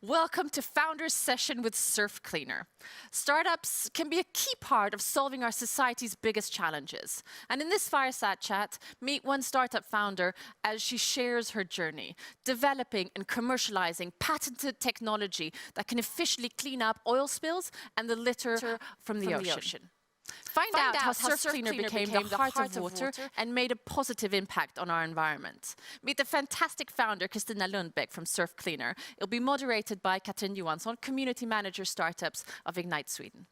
Welcome to Founders Session with SurfCleaner. Startups can be a key part of solving our society's biggest challenges. And in this fireside chat, meet one startup founder as she shares her journey, developing and commercializing patented technology that can efficiently clean up oil spills and the litter from the ocean. Find out how SurfCleaner became the heart of water and made a positive impact on our environment. Meet the fantastic founder, Christina Lundbäck from SurfCleaner. It'll be moderated by Cathrin Johansson, Community Manager Startups of Ignite Sweden.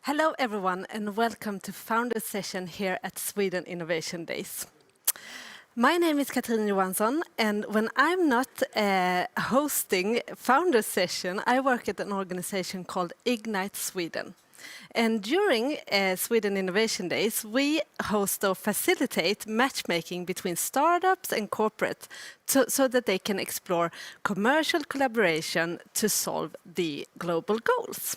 Hello everyone and welcome to Founder Session here at Sweden Innovation Days. My name is Cathrin Johansson and when I'm not hosting Founder Session, I work at an organization called Ignite Sweden. And during Sweden Innovation Days, we host or facilitate matchmaking between startups and corporate so that they can explore commercial collaboration to solve the global goals.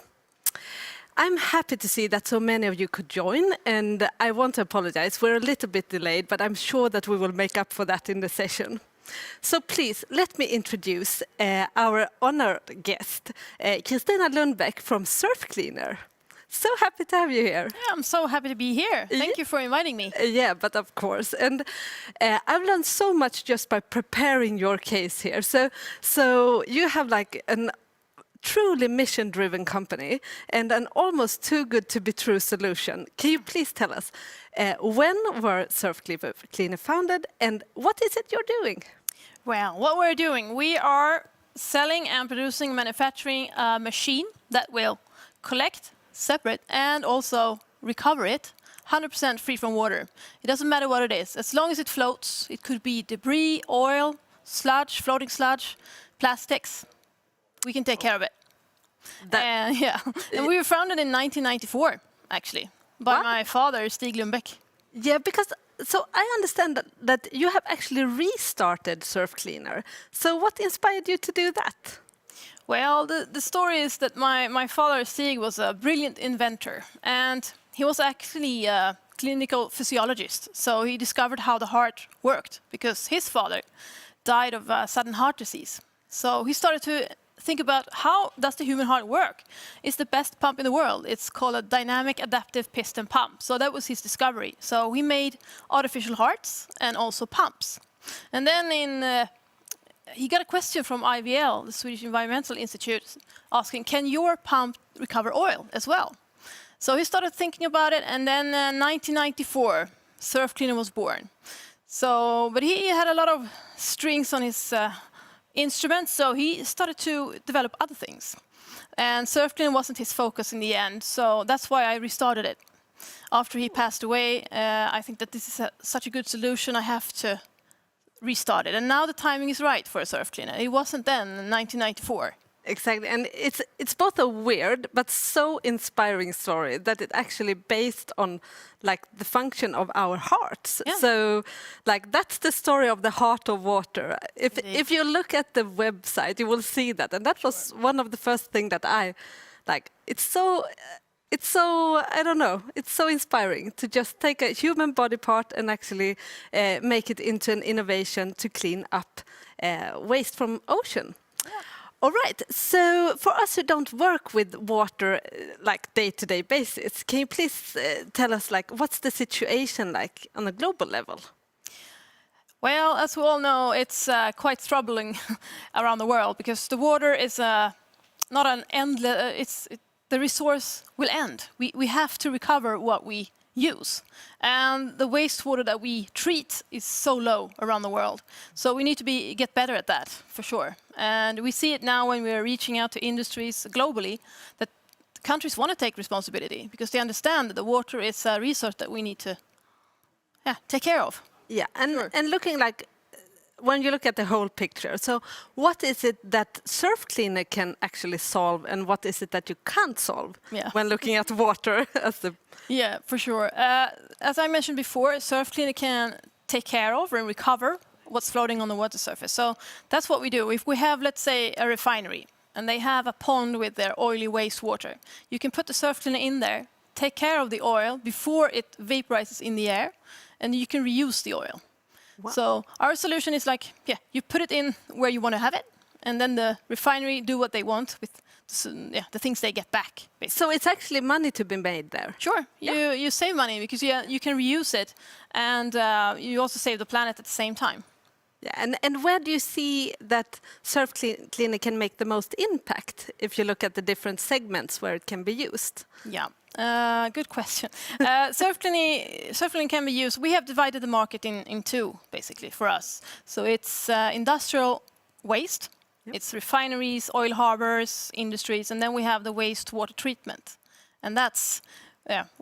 I'm happy to see that so many of you could join, and I want to apologize. We're a little bit delayed, but I'm sure that we will make up for that in the session. So please, let me introduce our honored guest, Christina Lundbäck from SurfCleaner. So happy to have you here. Yeah, I'm so happy to be here. Thank you for inviting me. Yeah, but of course. And I've learned so much just by preparing your case here. So you have like an truly mission-driven company and an almost too good to be true solution. Can you please tell us when were SurfCleaner founded and what is it you're doing? Well, what we're doing, we are selling and producing, manufacturing a machine that will collect, separate and also recover it 100% free from water. It doesn't matter what it is, as long as it floats. It could be debris, oil, sludge, floating sludge, plastics. We can take care of it. And we were founded in 1994, actually, by my father, Stig Lundbäck. Yeah, because so I understand that you have actually restarted SurfCleaner. So what inspired you to do that? Well, the story is that my father, Stig, was a brilliant inventor, and he was actually a clinical physiologist. So he discovered how the heart worked, because his father died of sudden heart disease. So he started to think about how does the human heart work. It's the best pump in the world. It's called a dynamic adaptive piston pump. So that was his discovery. So he made artificial hearts and also pumps. And then he got a question from IVL, the Swedish Environmental Institute, asking, can your pump recover oil as well? So he started thinking about it, and then 1994, SurfCleaner was born. So, but he had a lot of strings on his instruments, so he started to develop other things. And SurfCleaner wasn't his focus in the end, so that's why I restarted it. After he passed away, I think that this is such a good solution, I have to restart it. And now the timing is right for a SurfCleaner. It wasn't then, in 1994. Exactly, and it's both a weird but so inspiring story that it actually based on like the function of our hearts. Yeah. So like that's the story of the heart of water. If you look at the website, you will see that, and that was one of the first things that I like. It's so I don't know. It's so inspiring to just take a human body part and actually make it into an innovation to clean up waste from ocean. Yeah. All right, so for us who don't work with water like day-to-day basis, can you please tell us like what's the situation like on a global level? Well, as we all know, it's quite troubling around the world because the water is not an endless, the resource will end. We have to recover what we use. And the wastewater that we treat is so low around the world. So we need to get better at that, for sure. And we see it now when we are reaching out to industries globally, that countries want to take responsibility because they understand that the water is a resource that we need to take care of. Yeah, and looking like, when you look at the whole picture, so what is it that SurfCleaner can actually solve and what is it that you can't solve when looking at water as the... Yeah, for sure. As I mentioned before, SurfCleaner can take care of and recover what's floating on the water surface. So that's what we do. If we have, let's say, a refinery, and they have a pond with their oily wastewater, you can put the SurfCleaner in there, take care of the oil before it vaporizes in the air, and you can reuse the oil. Wow. So our solution is like, you put it in where you want to have it, and then the refinery do what they want with the things they get back. Basically. So it's actually money to be made there. Sure, you save money because you can reuse it, and you also save the planet at the same time. Yeah, and where do you see that SurfCleaner can make the most impact if you look at the different segments where it can be used? Yeah, good question. SurfCleaner can be used. We have divided the market in two, basically, for us. So it's industrial waste, it's refineries, oil harbors, industries, and then we have the wastewater treatment. And that's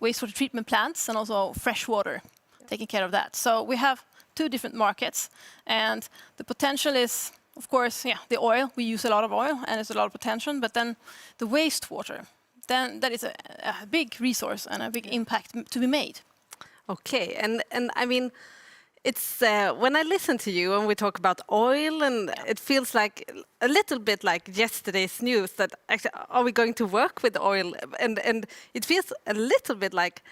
wastewater treatment plants and also fresh water, taking care of that. So we have two different markets, and the potential is, of course, the oil. We use a lot of oil, and there's a lot of potential, but then the wastewater, then that is a big resource and a big impact to be made. Okay, and I mean, it's when I listen to you and we talk about oil, and it feels like a little bit like yesterday's news that actually, are we going to work with oil? And it feels a little bit like,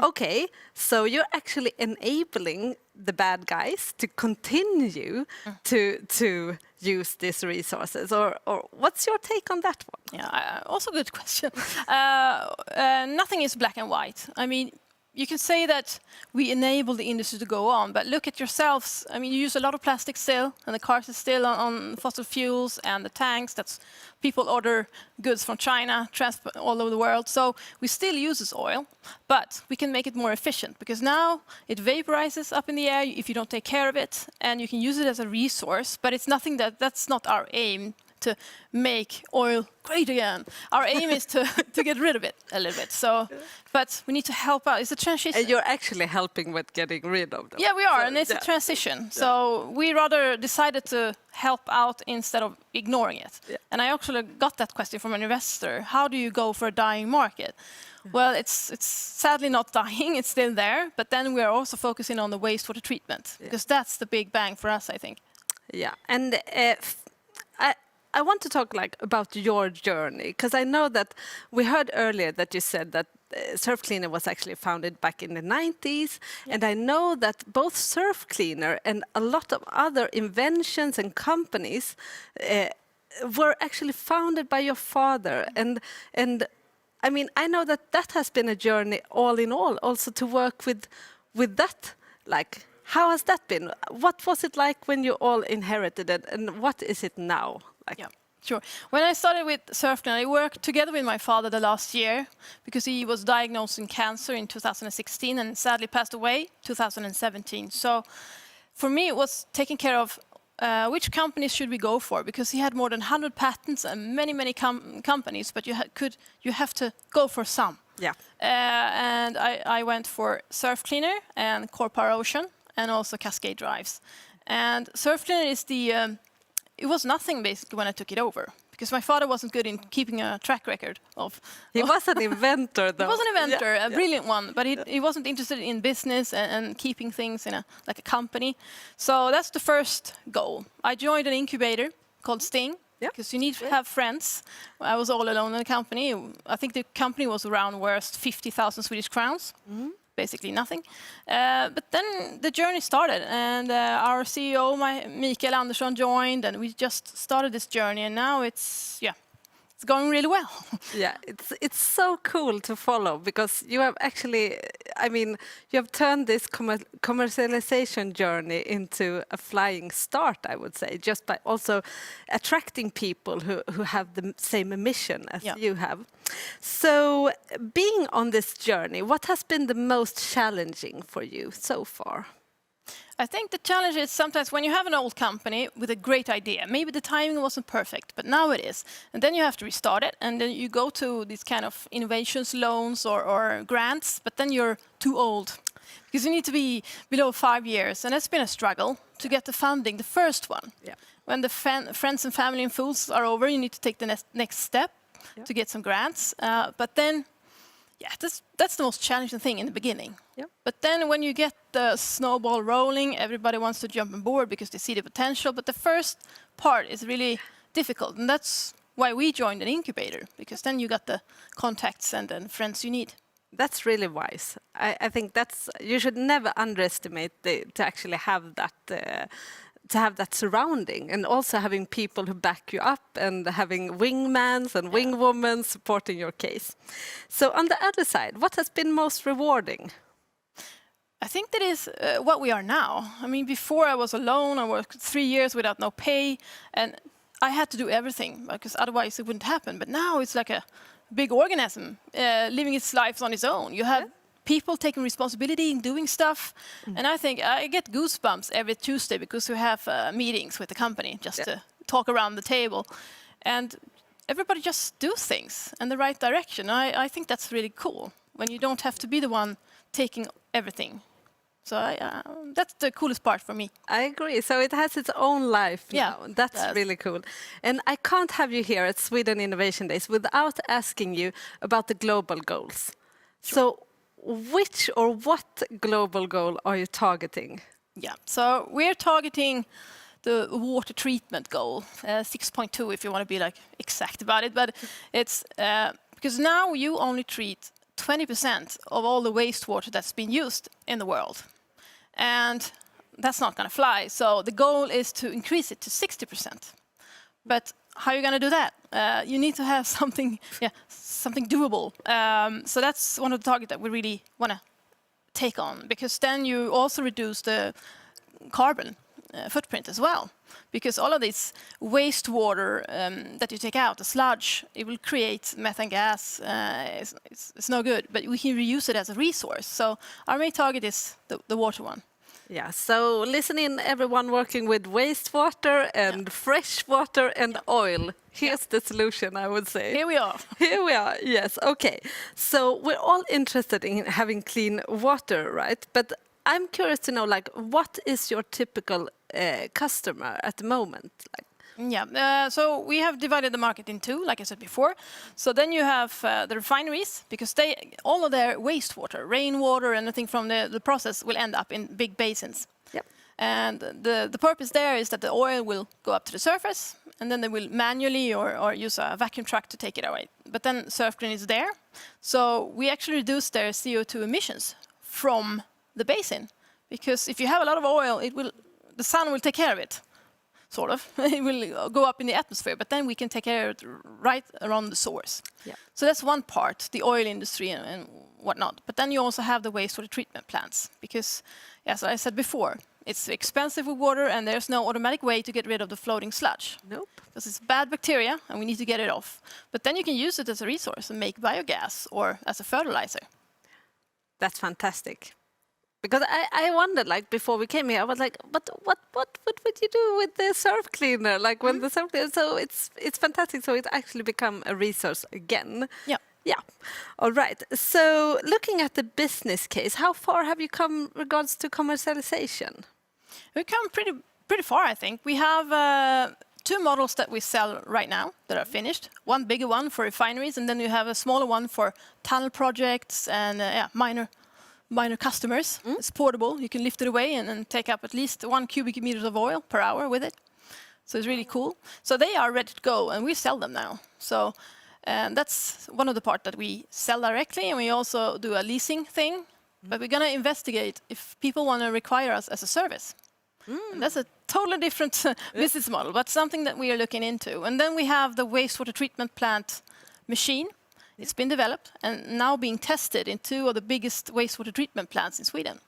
okay, so you're actually enabling the bad guys to continue to use these resources, or what's your take on that one? Yeah, also good question. Nothing is black and white. I mean, you can say that we enable the industry to go on, but look at yourselves. I mean, you use a lot of plastic still, and the cars are still on fossil fuels, and the tanks. That's people order goods from China, transport all over the world. So we still use this oil, but we can make it more efficient because now it vaporizes up in the air if you don't take care of it, and you can use it as a resource. But it's nothing that's not our aim, to make oil great again. Our aim is to get rid of it a little bit. So, but we need to help out. It's a transition. And you're actually helping with getting rid of them. Yeah, we are, and it's a transition. So we rather decided to help out instead of ignoring it. Yeah. And I actually got that question from an investor. How do you go for a dying market? Well, it's sadly not dying, it's still there, but then we are also focusing on the wastewater treatment, because that's the big bang for us, I think. Yeah, and I want to talk about your journey, because I know that we heard earlier that you said that SurfCleaner was actually founded back in the 90s, and I know that both SurfCleaner and a lot of other inventions and companies were actually founded by your father, and I mean, I know that has been a journey all in all, also to work with that, like, how has that been? What was it like when you all inherited it, and what is it now? Yeah, sure. When I started with SurfCleaner, I worked together with my father the last year because he was diagnosed with cancer in 2016 and sadly passed away 2017. So for me, it was taking care of which companies should we go for, because he had more than 100 patents and many companies, but you have to go for some. Yeah. And I went for SurfCleaner and Corpar Ocean and also Cascade Drives. And SurfCleaner is it was nothing basically when I took it over, because my father wasn't good in keeping a track record of. He was an inventor, though. He was an inventor, a brilliant one, but he wasn't interested in business and keeping things in like a company. So that's the first goal. I joined an incubator called Sting, because you need to have friends. I was all alone in the company. I think the company was around worth 50,000 Swedish crowns. Basically nothing. But then the journey started, and our CEO, Mikael Andersson, joined, and we just started this journey, and now it's going really well. Yeah, it's so cool to follow, because you have actually, I mean, you have turned this commercialization journey into a flying start, I would say, just by also attracting people who have the same mission as you have. So, being on this journey, what has been the most challenging for you so far? I think the challenge is sometimes when you have an old company with a great idea, maybe the timing wasn't perfect, but now it is. And then you have to restart it, and then you go to these kind of innovations loans or grants, but then you're too old, because you need to be below 5 years. And it's been a struggle to get the funding, the first one. Yeah. When the friends and family and fools are over, you need to take the next step to get some grants. But then Yeah, that's the most challenging thing in the beginning. Yep. But then when you get the snowball rolling, everybody wants to jump on board because they see the potential. But the first part is really difficult, and that's why we joined an incubator, because then you got the contacts and friends you need. That's really wise. I think you should never underestimate to actually have that surrounding, and also having people who back you up, and having wingmans and wingwomen supporting your case. So on the other side, what has been most rewarding? I think that is what we are now. I mean, before I was alone, I worked 3 years without no pay, and I had to do everything because otherwise it wouldn't happen. But now it's like a big organism living its life on its own. You have people taking responsibility and doing stuff. And I think I get goosebumps every Tuesday because we have meetings with the company just to talk around the table. And everybody just do things in the right direction. I think that's really cool when you don't have to be the one taking everything. So that's the coolest part for me. I agree. So it has its own life now. That's really cool. And I can't have you here at Sweden Innovation Days without asking you about the global goals. Sure. So which or what global goal are you targeting? Yeah, so we're targeting the water treatment goal, 6.2 if you want to be like exact about it. But it's because now you only treat 20% of all the wastewater that's been used in the world. And that's not going to fly. So the goal is to increase it to 60%. But how are you going to do that? You need to have something doable. So that's one of the targets that we really want to take on, because then you also reduce the carbon footprint as well. Because all of this wastewater that you take out, the sludge, it will create methane gas. It's no good, but we can reuse it as a resource. So our main target is the water one. Yeah, so listen in, everyone working with wastewater and fresh water and oil. Here's the solution, I would say. Here we are. Here we are, yes, okay. So we're all interested in having clean water, right? But I'm curious to know, like, what is your typical customer at the moment? So we have divided the market in two, like I said before. So then you have the refineries, because all of their wastewater, rainwater, anything from the process will end up in big basins. Yep. And the purpose there is that the oil will go up to the surface, and then they will manually or use a vacuum truck to take it away. But then SurfCleaner is there, so we actually reduce their CO2 emissions from the basin. Because if you have a lot of oil, the sun will take care of it. Sort of. It will go up in the atmosphere, but then we can take care of it right around the source. Yeah. So that's one part, the oil industry and whatnot. But then you also have the wastewater treatment plants, because, as I said before, it's expensive with water, and there's no automatic way to get rid of the floating sludge. Nope. Because it's bad bacteria, and we need to get it off. But then you can use it as a resource and make biogas or as a fertilizer. That's fantastic. Because I wondered, like, before we came here, I was like, but what would you do with the SurfCleaner? Like, when the SurfCleaner, so it's fantastic. So it's actually become a resource again. Yeah. Yeah. All right. So looking at the business case, how far have you come regards to commercialization? We've come pretty far, I think. We have 2 models that we sell right now that are finished. One bigger one for refineries, and then you have a smaller one for tunnel projects and minor customers. It's portable. You can lift it away and take up at least 1 cubic meters of oil per hour with it. So it's really cool. So they are ready to go, and we sell them now. So that's one of the parts that we sell directly, and we also do a leasing thing. But we're going to investigate if people want to require us as a service. And that's a totally different business model, but something that we are looking into. And then we have the wastewater treatment plant machine. It's been developed and now being tested in 2 of the biggest wastewater treatment plants in Sweden.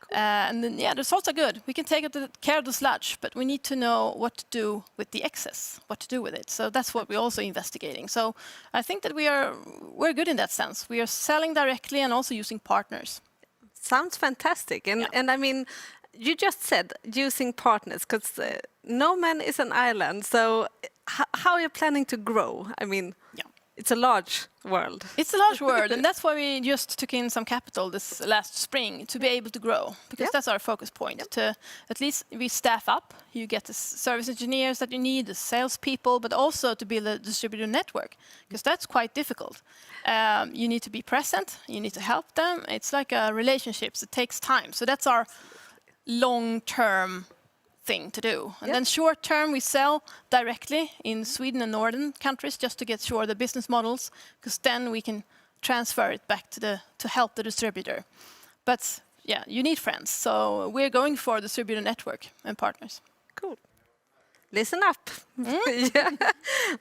Cool. And then, the results are good. We can take care of the sludge, but we need to know what to do with the excess, what to do with it. So that's what we're also investigating. So I think that we're good in that sense. We are selling directly and also using partners. Sounds fantastic. And I mean, you just said using partners, because no man is an island. So how are you planning to grow? I mean... it's a large world. It's a large world, and that's why we just took in some capital this last spring to be able to grow, because that's our focus point. To at least we staff up, you get the service engineers that you need, the salespeople, but also to build a distributor network, because that's quite difficult. You need to be present, you need to help them. It's like a relationships, it takes time. So that's our long-term thing to do. And then short term, we sell directly in Sweden and northern countries just to get sure the business models, because then we can transfer it back to help the distributor. But yeah, you need friends. So we're going for distributor network and partners. Cool. Listen up. Yeah.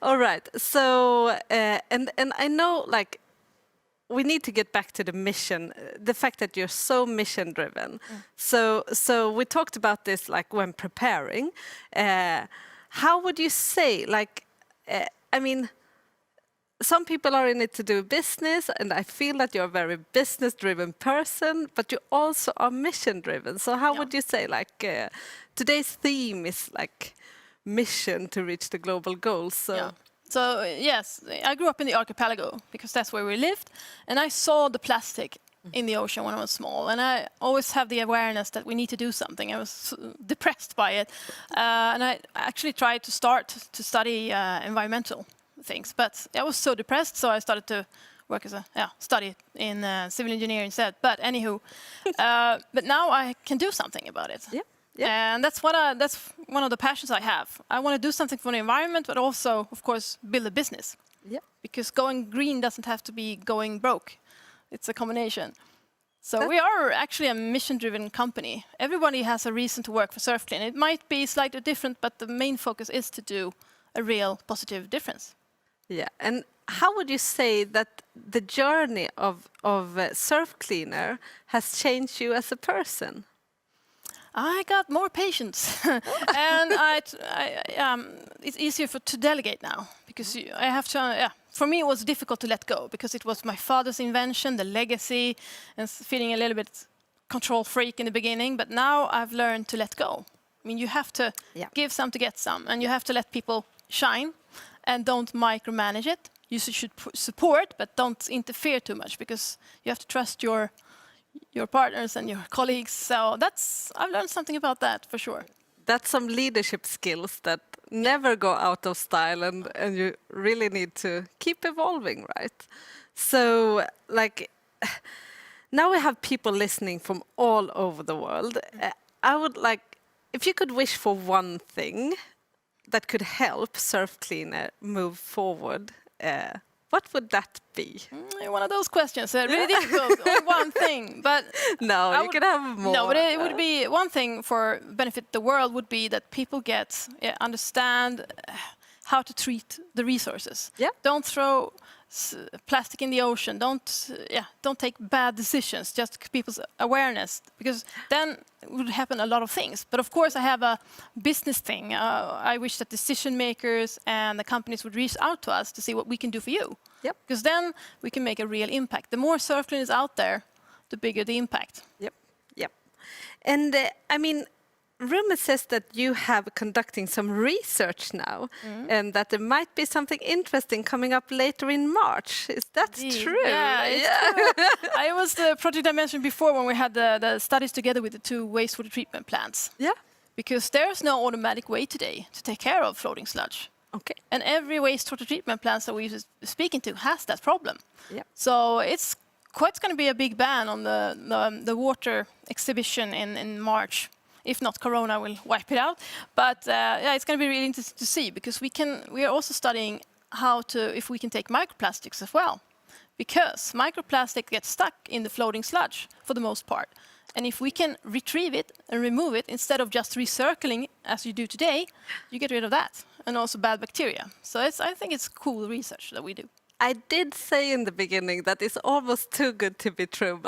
All right. So, and I know, like, we need to get back to the mission, the fact that you're so mission driven. So we talked about this, like, when preparing. How would you say, like, I mean, some people are in it to do business, and I feel that you're a very business driven person, but you also are mission driven. So how would you say, like, today's theme is like mission to reach the global goals? So yes, I grew up in the archipelago because that's where we lived, and I saw the plastic in the ocean when I was small, and I always have the awareness that we need to do something. I was depressed by it, and I actually tried to start to study environmental things, but I was so depressed, so I started to work as study in civil engineering instead. But anywho, but now I can do something about it. And that's one of the passions I have. I want to do something for the environment, but also, of course, build a business. Because going green doesn't have to be going broke. It's a combination. So we are actually a mission-driven company. Everybody has a reason to work for SurfCleaner. It might be slightly different, but the main focus is to do a real positive difference. Yeah. And how would you say that the journey of SurfCleaner has changed you as a person? I got more patience, and it's easier to delegate now, because I have to. For me, it was difficult to let go because it was my father's invention, the legacy, and feeling a little bit control freak in the beginning. But now I've learned to let go. I mean, you have to give some to get some, and you have to let people shine, and don't micromanage it. You should support, but don't interfere too much, because you have to trust your partners and your colleagues. So I've learned something about that for sure. That's some leadership skills that never go out of style, and you really need to keep evolving, right? So, like, now we have people listening from all over the world. I would like, if you could wish for one thing that could help SurfCleaner move forward, what would that be? One of those questions, really difficult. One thing, but no, you could have more. No, but it would be one thing for benefit the world would be that people understand how to treat the resources. Don't throw plastic in the ocean. Don't take bad decisions. Just people's awareness, because then it would happen a lot of things. But of course, I have a business thing. I wish that decision makers and the companies would reach out to us to see what we can do for you. Because then we can make a real impact. The more SurfCleaner is out there, the bigger the impact. And I mean, rumor says that you have conducting some research now, and that there might be something interesting coming up later in March. Is that true? True. I was the project I mentioned before when we had the studies together with the 2 wastewater treatment plants. Because there's no automatic way today to take care of floating sludge. And every wastewater treatment plant that we're speaking to has that problem. So it's going to be a big ban on the water exhibition in March. If not, Corona will wipe it out. But it's going to be really interesting to see, because we are also studying if we can take microplastics as well, because microplastic gets stuck in the floating sludge for the most part. And if we can retrieve it and remove it instead of just recircling as you do today, you get rid of that, and also bad bacteria. So I think it's cool research that we do. I did say in the beginning that it's almost too good to be true.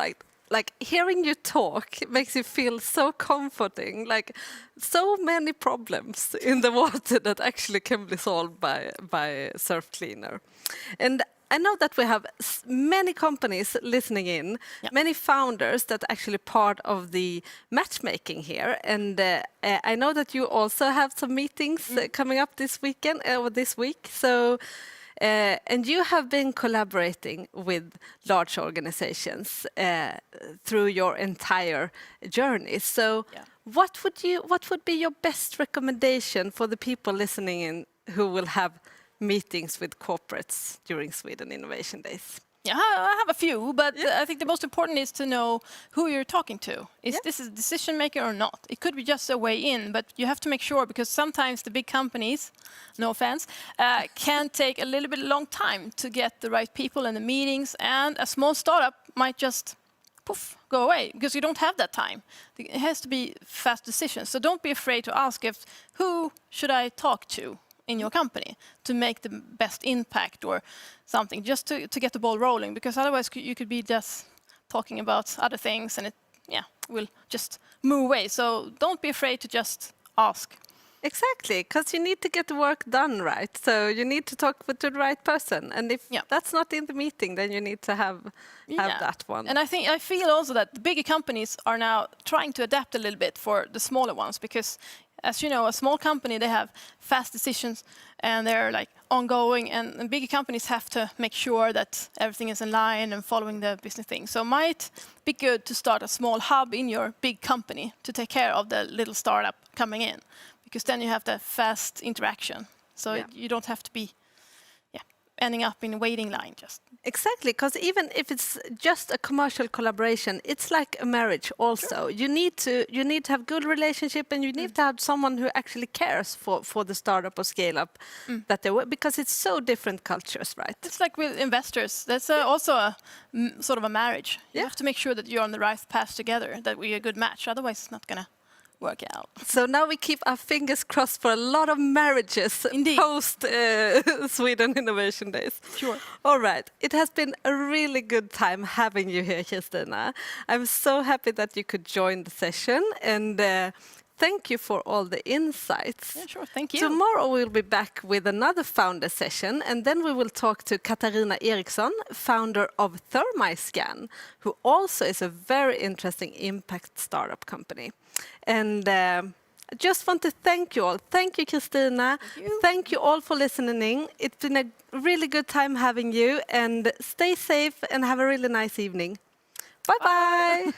Like hearing you talk makes you feel so comforting, like so many problems in the water that actually can be solved by SurfCleaner. And I know that we have many companies listening in, many founders that are actually part of the matchmaking here. And I know that you also have some meetings coming up this weekend or this week. So And you have been collaborating with large organizations through your entire journey. So what would be your best recommendation for the people listening in who will have meetings with corporates during Sweden Innovation Days? Yeah, I have a few, but I think the most important is to know who you're talking to. Is this a decision maker or not? It could be just a way in, but you have to make sure, because sometimes the big companies, no offense, can take a little bit long time to get the right people in the meetings, and a small startup might just poof, go away because you don't have that time. It has to be fast decisions. So don't be afraid to ask who should I talk to in your company to make the best impact or something, just to get the ball rolling, because otherwise you could be just talking about other things and it will just move away. So don't be afraid to just ask. Exactly, because you need to get the work done right. So you need to talk with the right person. And if that's not in the meeting, then you need to have that one. And I feel also that the bigger companies are now trying to adapt a little bit for the smaller ones, because as you know, a small company, they have fast decisions and they're like ongoing, and bigger companies have to make sure that everything is in line and following the business thing. So it might be good to start a small hub in your big company to take care of the little startup coming in, because then you have the fast interaction. So you don't have to be ending up in a waiting line just. Exactly, because even if it's just a commercial collaboration, it's like a marriage also. Sure. You need to have good relationship, and you need to have someone who actually cares for the startup or scale up that they work, because it's so different cultures, right? It's like with investors. That's also a sort of a marriage. You have to make sure that you're on the right path together, that we're a good match. Otherwise, it's not gonna work out. So now we keep our fingers crossed for a lot of marriages post Sweden Innovation Days. Sure. All right. It has been a really good time having you here, Christina. I'm so happy that you could join the session, and thank you for all the insights. Yeah, sure. Thank you. Tomorrow we'll be back with another founder session, and then we will talk to Katarina Eriksson, founder of Thermiscan, who also is a very interesting impact startup company. And I just want to thank you all. Thank you, Christina. Thank you all for listening. It's been a really good time having you, and stay safe and have a really nice evening. Bye-bye.